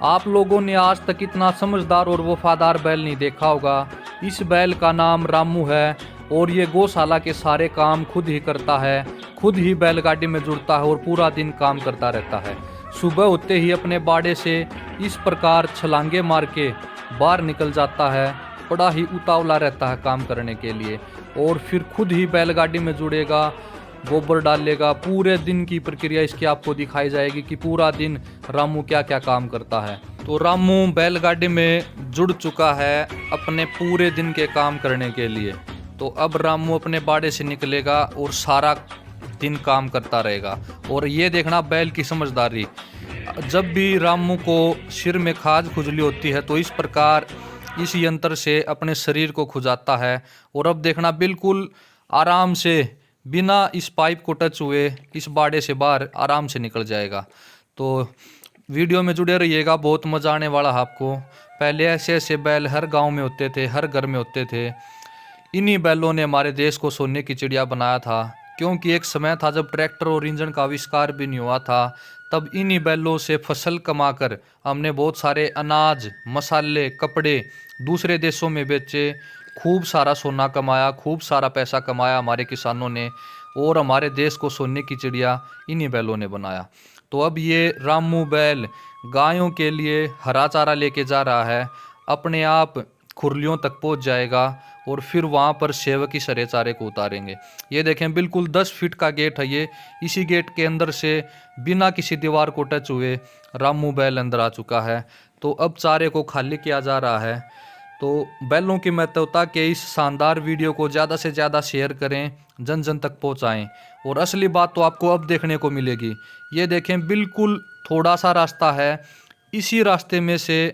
आप लोगों ने आज तक इतना समझदार और वफादार बैल नहीं देखा होगा। इस बैल का नाम रामू है और ये गौशाला के सारे काम खुद ही करता है, खुद ही बैलगाड़ी में जुड़ता है और पूरा दिन काम करता रहता है। सुबह होते ही अपने बाड़े से इस प्रकार छलांगे मार के बाहर निकल जाता है। बड़ा ही उतावला रहता है काम करने के लिए और फिर खुद ही बैलगाड़ी में जुड़ेगा, गोबर डालेगा। पूरे दिन की प्रक्रिया इसकी आपको दिखाई जाएगी कि पूरा दिन रामू क्या क्या काम करता है। तो रामू बैलगाड़ी में जुड़ चुका है अपने पूरे दिन के काम करने के लिए। तो अब रामू अपने बाड़े से निकलेगा और सारा दिन काम करता रहेगा। और ये देखना बैल की समझदारी, जब भी रामू को सिर में खाज खुजली होती है तो इस प्रकार इस यंत्र से अपने शरीर को खुजाता है। और अब देखना बिल्कुल आराम से बिना इस पाइप को टच हुए इस बाड़े से बाहर आराम से निकल जाएगा। तो वीडियो में जुड़े रहिएगा, बहुत मज़ा आने वाला है आपको। पहले ऐसे ऐसे बैल हर गांव में होते थे, हर घर में होते थे। इन्हीं बैलों ने हमारे देश को सोने की चिड़िया बनाया था, क्योंकि एक समय था जब ट्रैक्टर और इंजन का आविष्कार भी नहीं हुआ था। तब इन्हीं बैलों से फसल कमाकर हमने बहुत सारे अनाज, मसाले, कपड़े दूसरे देशों में बेचे, खूब सारा सोना कमाया, खूब सारा पैसा कमाया हमारे किसानों ने। और हमारे देश को सोने की चिड़िया इन्हीं बैलों ने बनाया। तो अब ये रामू बैल गायों के लिए हरा चारा लेके जा रहा है, अपने आप खुरलियों तक पहुंच जाएगा और फिर वहां पर सेवक ही सरे चारे को उतारेंगे। ये देखें बिल्कुल 10 फीट का गेट है ये। इसी गेट के अंदर से बिना किसी दीवार को टच हुए रामू बैल अंदर आ चुका है। तो अब चारे को खाली किया जा रहा है। तो बैलों की महत्वता के इस शानदार वीडियो को ज़्यादा से ज़्यादा शेयर करें, जन जन तक पहुंचाएं। और असली बात तो आपको अब देखने को मिलेगी। ये देखें बिल्कुल थोड़ा सा रास्ता है, इसी रास्ते में से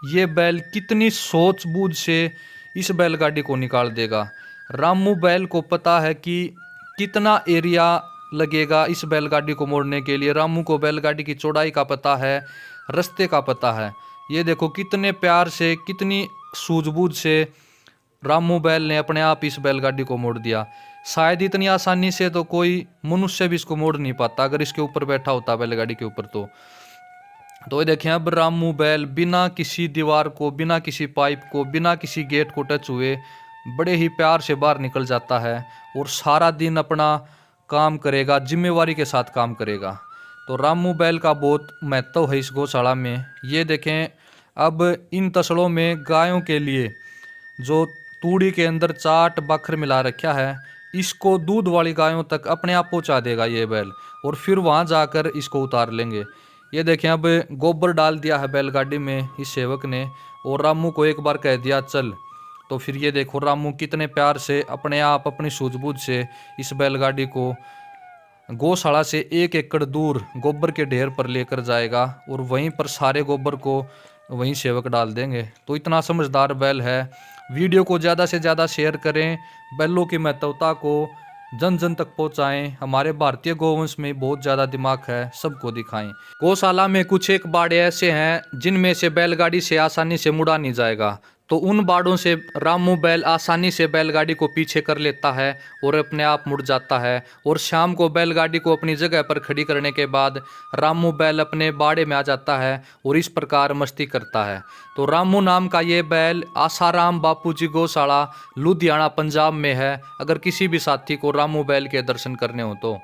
ये बैल कितनी सूझबूझ से इस बैलगाड़ी को निकाल देगा। रामू बैल को पता है कि कितना एरिया लगेगा इस बैलगाड़ी को मोड़ने के लिए। रामू को बैलगाड़ी की चौड़ाई का पता है, रास्ते का पता है। ये देखो कितने प्यार से, कितनी सूझबूझ से रामू बैल ने अपने आप इस बैलगाड़ी को मोड़ दिया। शायद इतनी आसानी से तो कोई मनुष्य भी इसको मोड़ नहीं पाता अगर इसके ऊपर बैठा होता बैलगाड़ी के ऊपर। तो ये देखें अब रामू बैल बिना किसी दीवार को, बिना किसी पाइप को, बिना किसी गेट को टच हुए बड़े ही प्यार से बाहर निकल जाता है और सारा दिन अपना काम करेगा, जिम्मेवारी के साथ काम करेगा। तो रामू बैल का बहुत महत्व है इस गौशाला में। ये देखें अब इन तसड़ों में गायों के लिए जो तूड़ी के अंदर चाट बखर मिला रखा है, इसको दूध वाली गायों तक अपने आप पहुंचा देगा ये बैल और फिर वहां जाकर इसको उतार लेंगे। ये देखें अब गोबर डाल दिया है बैलगाड़ी में इस सेवक ने और रामू को एक बार कह दिया चल। तो फिर ये देखो रामू कितने प्यार से अपने आप अपनी सूझबूझ से इस बैलगाड़ी को गौशाला से 1 एकड़ दूर गोबर के ढेर पर लेकर जाएगा और वहीं पर सारे गोबर को वहीं सेवक डाल देंगे। तो इतना समझदार बैल है। वीडियो को ज़्यादा से ज़्यादा शेयर करें, बैलों की महत्वता को जन जन तक पहुंचाएं। हमारे भारतीय गौवंश में बहुत ज़्यादा दिमाग है, सबको दिखाएं। गौशाला में कुछ एक बाड़े ऐसे हैं जिनमें से बैलगाड़ी से आसानी से मुड़ा नहीं जाएगा। तो उन बाड़ों से रामू बैल आसानी से बैलगाड़ी को पीछे कर लेता है और अपने आप मुड़ जाता है। और शाम को बैलगाड़ी को अपनी जगह पर खड़ी करने के बाद रामू बैल अपने बाड़े में आ जाता है और इस प्रकार मस्ती करता है। तो रामू नाम का ये बैल आसाराम बापू जी गौशाला लुधियाना पंजाब में है। अगर किसी भी साथी को रामू बैल के दर्शन करने हो तो